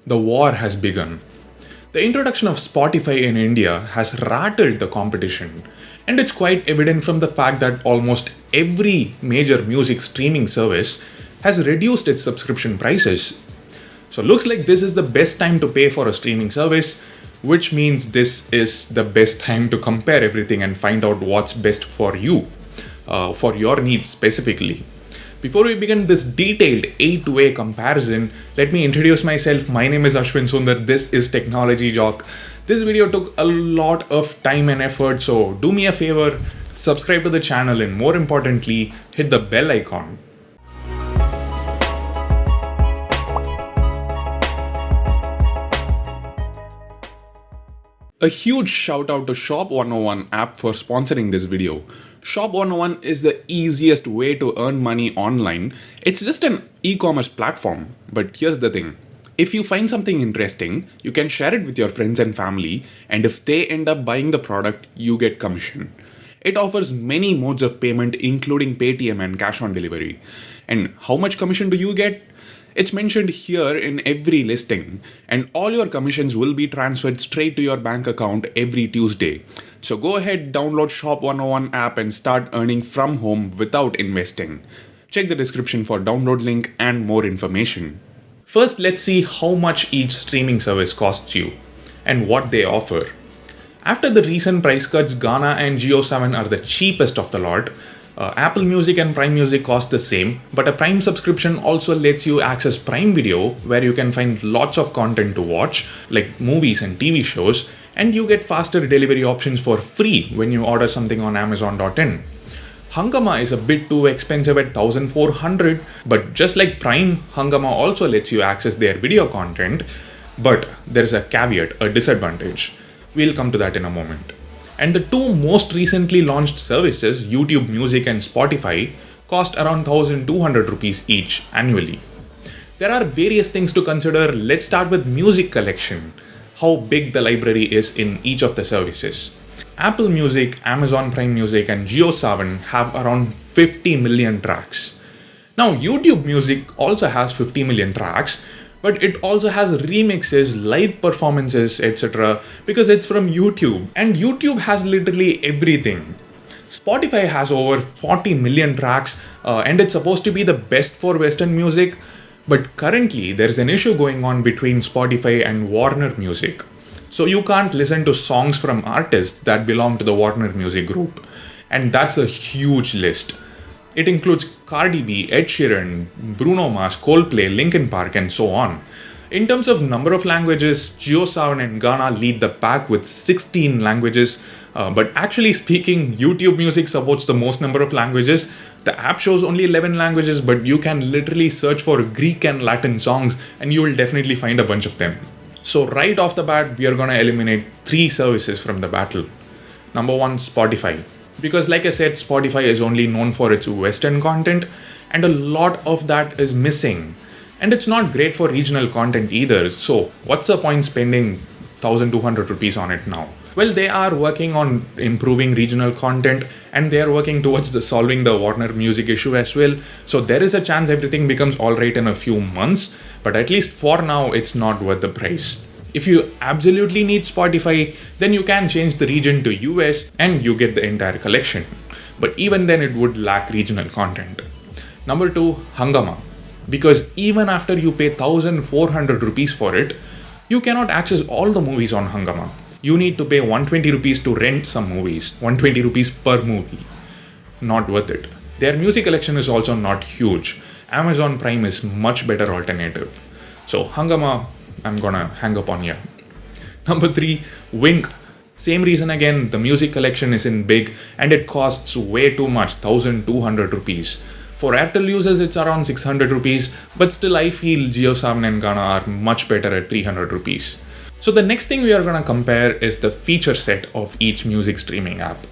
the war has begun. The introduction of Spotify in India has rattled the competition, and it's quite evident from the fact that almost every major music streaming service has reduced its subscription prices. So looks like this is the best time to pay for a streaming service, which means this is the best time to compare everything and find out what's best for you, for your needs specifically. Before we begin this detailed A to A comparison, let me introduce myself. My name is Ashwin Sundar. This is Technology Jock. This video took a lot of time and effort, so do me a favor, subscribe to the channel, and more importantly, hit the bell icon. A huge shout out to Shop 101 app for sponsoring this video. Shop 101 is the easiest way to earn money online. It's just an e-commerce platform. But here's the thing. If you find something interesting, you can share it with your friends and family, and if they end up buying the product, you get commission. It offers many modes of payment including Paytm and cash on delivery. And how much commission do you get? It's mentioned here in every listing, and all your commissions will be transferred straight to your bank account every Tuesday. So go ahead, download Shop 101 app and start earning from home without investing. Check the description for download link and more information. First, let's see how much each streaming service costs you and what they offer. After the recent price cuts, Gaana and JioSaavn are the cheapest of the lot. Apple Music and Prime Music cost the same, but a Prime subscription also lets you access Prime Video, where you can find lots of content to watch, like movies and TV shows, and you get faster delivery options for free when you order something on Amazon.in. Hungama is a bit too expensive at 1,400, but just like Prime, Hungama also lets you access their video content, but there's a caveat, a disadvantage. We'll come to that in a moment. And the two most recently launched services, YouTube Music and Spotify, cost around 1,200 rupees each annually. There are various things to consider. Let's start with music collection, how big the library is in each of the services. Apple Music, Amazon Prime Music, and JioSaavn have around 50 million tracks. Now, YouTube Music also has 50 million tracks, but it also has remixes, live performances, etc. because it's from YouTube, and YouTube has literally everything. Spotify has over 40 million tracks, and it's supposed to be the best for Western music, but currently there's an issue going on between Spotify and Warner Music. So you can't listen to songs from artists that belong to the Warner Music group, and that's a huge list. It includes Cardi B, Ed Sheeran, Bruno Mars, Coldplay, Linkin Park, and so on. In terms of number of languages, JioSaavn and Gaana lead the pack with 16 languages. But actually speaking, YouTube Music supports the most number of languages. The app shows only 11 languages, but you can literally search for Greek and Latin songs and you will definitely find a bunch of them. So right off the bat, we are going to eliminate three services from the battle. Number one, Spotify. Because like I said, Spotify is only known for its Western content, and a lot of that is missing. And it's not great for regional content either. So what's the point spending 1,200 rupees on it now? Well, they are working on improving regional content, and they are working towards solving the Warner Music issue as well. So there is a chance everything becomes alright in a few months, but at least for now, it's not worth the price. If you absolutely need Spotify, then you can change the region to US and you get the entire collection. But even then, it would lack regional content. Number two, Hungama. Because even after you pay 1,400 rupees for it, you cannot access all the movies on Hungama. You need to pay 120 rupees to rent some movies, 120 rupees per movie. Not worth it. Their music collection is also not huge. Amazon Prime is much better alternative. So Hungama, I'm gonna hang up on you. Number three, Wynk. Same reason again, the music collection isn't big and it costs way too much, 1,200 rupees. For Airtel users, it's around 600 rupees, but still I feel JioSaavn and Gaana are much better at 300 rupees. So the next thing we are gonna compare is the feature set of each music streaming app.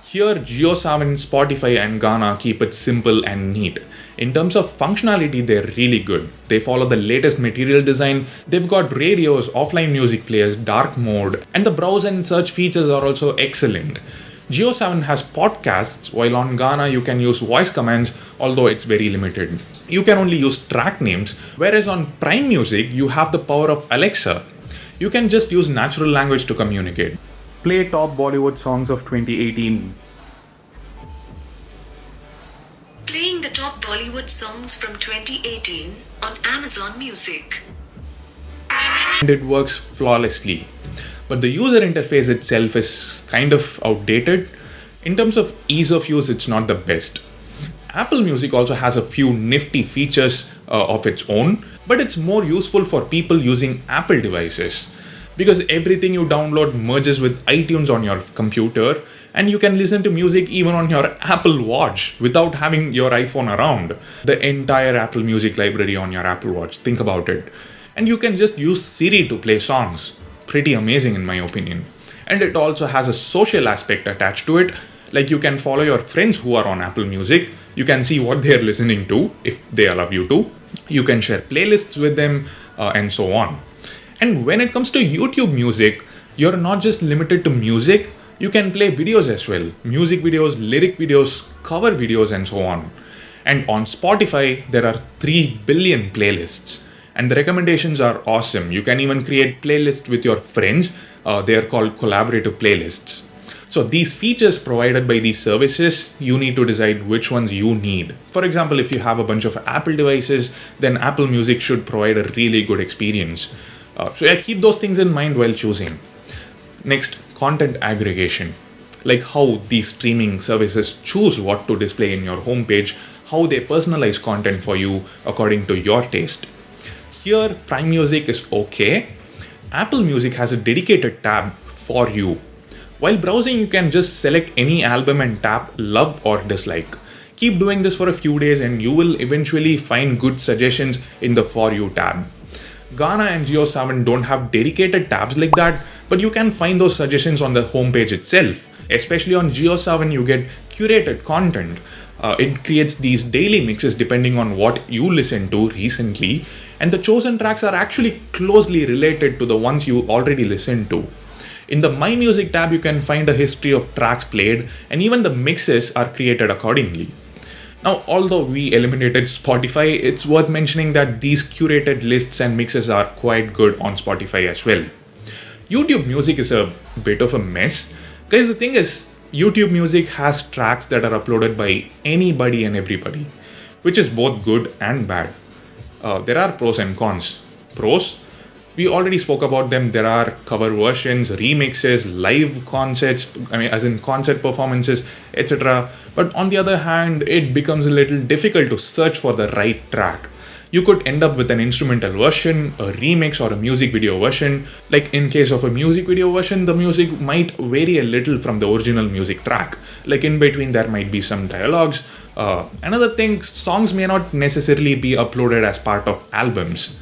Here, JioSaavn, Spotify and Gaana keep it simple and neat. In terms of functionality, they're really good. They follow the latest material design. They've got radios, offline music players, dark mode, and the browse and search features are also excellent. JioSaavn has podcasts, while on Gaana you can use voice commands, although it's very limited. you can only use track names, whereas on Prime Music, you have the power of Alexa. You can just use natural language to communicate. Play top Bollywood songs of 2018. Playing the top Bollywood songs from 2018 on Amazon Music. And it works flawlessly. But the user interface itself is kind of outdated. In terms of ease of use, it's not the best. Apple Music also has a few nifty features of its own, but it's more useful for people using Apple devices because everything you download merges with iTunes on your computer, and you can listen to music even on your Apple Watch without having your iPhone around. The entire Apple Music library on your Apple Watch, think about it. And you can just use Siri to play songs. Pretty amazing in my opinion. And it also has a social aspect attached to it. Like you can follow your friends who are on Apple Music. You can see what they are listening to if they allow you to. You can share playlists with them and so on. And when it comes to YouTube Music, you're not just limited to music. You can play videos as well. Music videos, lyric videos, cover videos and so on. And on Spotify, there are 3 billion playlists. And the recommendations are awesome. You can even create playlists with your friends. They are called collaborative playlists. So these features provided by these services, you need to decide which ones you need. For example, if you have a bunch of Apple devices, then Apple Music should provide a really good experience. So yeah, keep those things in mind while choosing. Next, content aggregation. Like how these streaming services choose what to display in your homepage, how they personalize content for you according to your taste. Here, Prime Music is okay. Apple Music has a dedicated tab for you. While browsing, you can just select any album and tap love or dislike. Keep doing this for a few days and you will eventually find good suggestions in the For You tab. Gaana and JioSaavn don't have dedicated tabs like that, but you can find those suggestions on the homepage itself. Especially on JioSaavn, you get curated content. It creates these daily mixes depending on what you listened to recently, and the chosen tracks are actually closely related to the ones you already listened to. In the My Music tab, you can find a history of tracks played, and even the mixes are created accordingly. Now, although we eliminated Spotify, it's worth mentioning that these curated lists and mixes are quite good on Spotify as well. YouTube Music is a bit of a mess. Guys, the thing is, YouTube Music has tracks that are uploaded by anybody and everybody, which is both good and bad. There are pros and cons. Pros, we already spoke about them. There are cover versions, remixes, live concerts, as in concert performances, etc. But on the other hand, it becomes a little difficult to search for the right track. You could end up with an instrumental version, a remix, or a music video version. Like in case of a music video version, the music might vary a little from the original music track. Like in between, there might be some dialogues. Another thing, songs may not necessarily be uploaded as part of albums.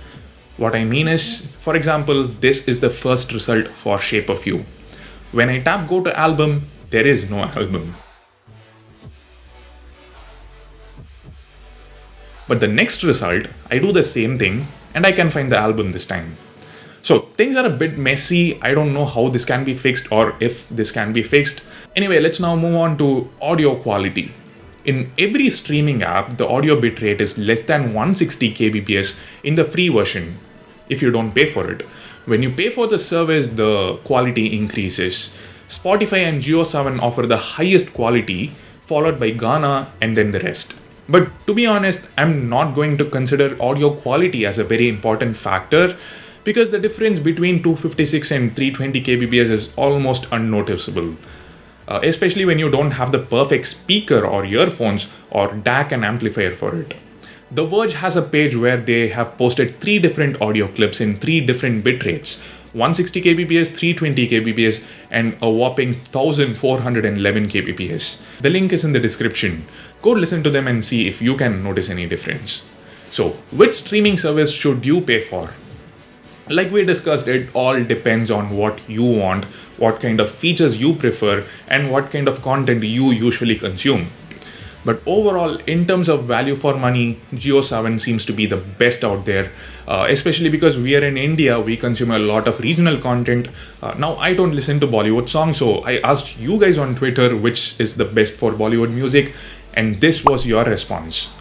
What I mean is, for example, this is the first result for Shape of You. When I tap go to album, there is no album. But the next result, I do the same thing and I can find the album this time. So things are a bit messy. I don't know how this can be fixed or if this can be fixed. Anyway, let's now move on to audio quality. In every streaming app, the audio bitrate is less than 160 kbps in the free version if you don't pay for it. When you pay for the service, the quality increases. Spotify and JioSaavn offer the highest quality, followed by Gaana and then the rest. But to be honest, I'm not going to consider audio quality as a very important factor because the difference between 256 and 320 kbps is almost unnoticeable. Especially when you don't have the perfect speaker or earphones or DAC and amplifier for it. The Verge has a page where they have posted 3 different audio clips in 3 different bit rates, 160 kbps, 320 kbps, and a whopping 1411 kbps. The link is in the description. Go listen to them and see if you can notice any difference. So, which streaming service should you pay for? Like we discussed, it all depends on what you want, what kind of features you prefer, and what kind of content you usually consume. But overall, in terms of value for money, JioSaavn seems to be the best out there, especially because we are in India, we consume a lot of regional content. Now, I don't listen to Bollywood songs, so I asked you guys on Twitter which is the best for Bollywood music, and this was your response.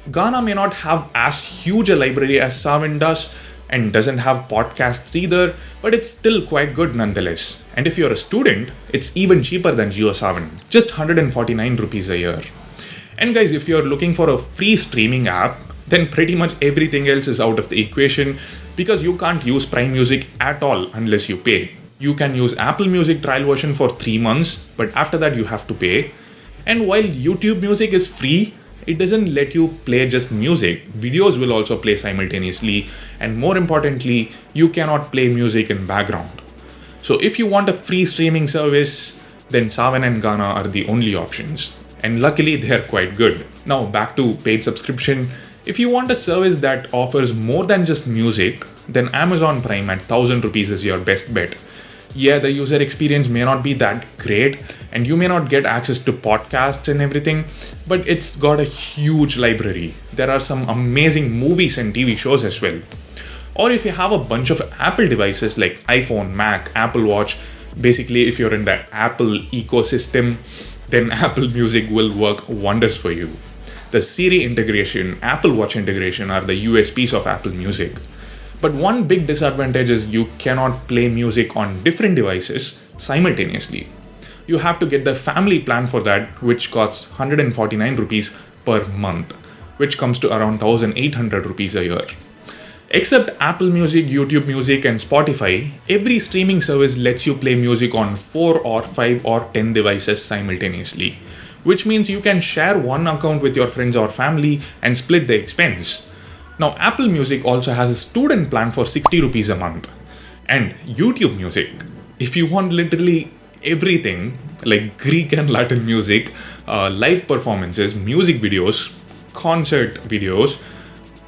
Gaana may not have as huge a library as Saavn does and doesn't have podcasts either, but it's still quite good nonetheless. And if you're a student, it's even cheaper than JioSaavn, just 149 rupees a year. And guys, if you're looking for a free streaming app, then pretty much everything else is out of the equation because you can't use Prime Music at all unless you pay. You can use Apple Music trial version for 3 months, but after that you have to pay. And while YouTube Music is free, it doesn't let you play just music. Videos will also play simultaneously, and more importantly, you cannot play music in background. So if you want a free streaming service, then Saavn and Gaana are the only options. And luckily, they're quite good. Now back to paid subscription. If you want a service that offers more than just music, then Amazon Prime at 1000 rupees is your best bet. Yeah, the user experience may not be that great and you may not get access to podcasts and everything, but it's got a huge library. There are some amazing movies and TV shows as well. Or if you have a bunch of Apple devices like iPhone, Mac, Apple Watch, basically if you're in that Apple ecosystem, then Apple Music will work wonders for you. The Siri integration, Apple Watch integration are the USPs of Apple Music. But one big disadvantage is you cannot play music on different devices simultaneously. You have to get the family plan for that, which costs 149 rupees per month, which comes to around 1800 rupees a year. Except Apple Music, YouTube Music and Spotify, every streaming service lets you play music on 4 or 5 or 10 devices simultaneously, which means you can share one account with your friends or family and split the expense. Now, Apple Music also has a student plan for 60 rupees a month. And YouTube Music, if you want literally everything like Greek and Latin music, live performances, music videos, concert videos,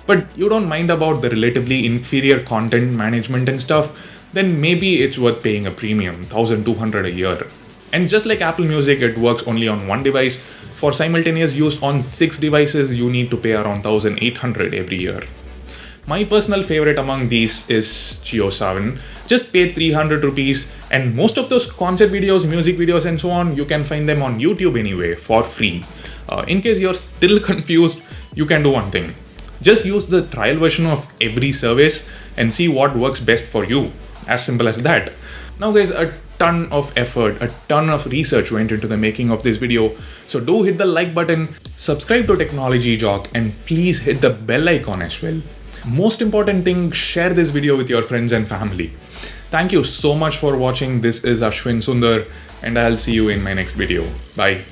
but you don't mind about the relatively inferior content management and stuff, then maybe it's worth paying a premium, 1200 a year. And just like Apple Music, it works only on one device. For simultaneous use on 6 devices, you need to pay around 1800 every year. My personal favorite among these is JioSaavn. Just pay 300 rupees and most of those concert videos, music videos and so on, you can find them on YouTube anyway for free. In case you're still confused, you can do one thing. Just use the trial version of every service and see what works best for you. As simple as that. Now guys, a ton of effort, a ton of research went into the making of this video. So do hit the like button, subscribe to Technology Jock, and please hit the bell icon as well. Most important thing, share this video with your friends and family. Thank you so much for watching. This is Ashwin Sundar and I'll see you in my next video. Bye.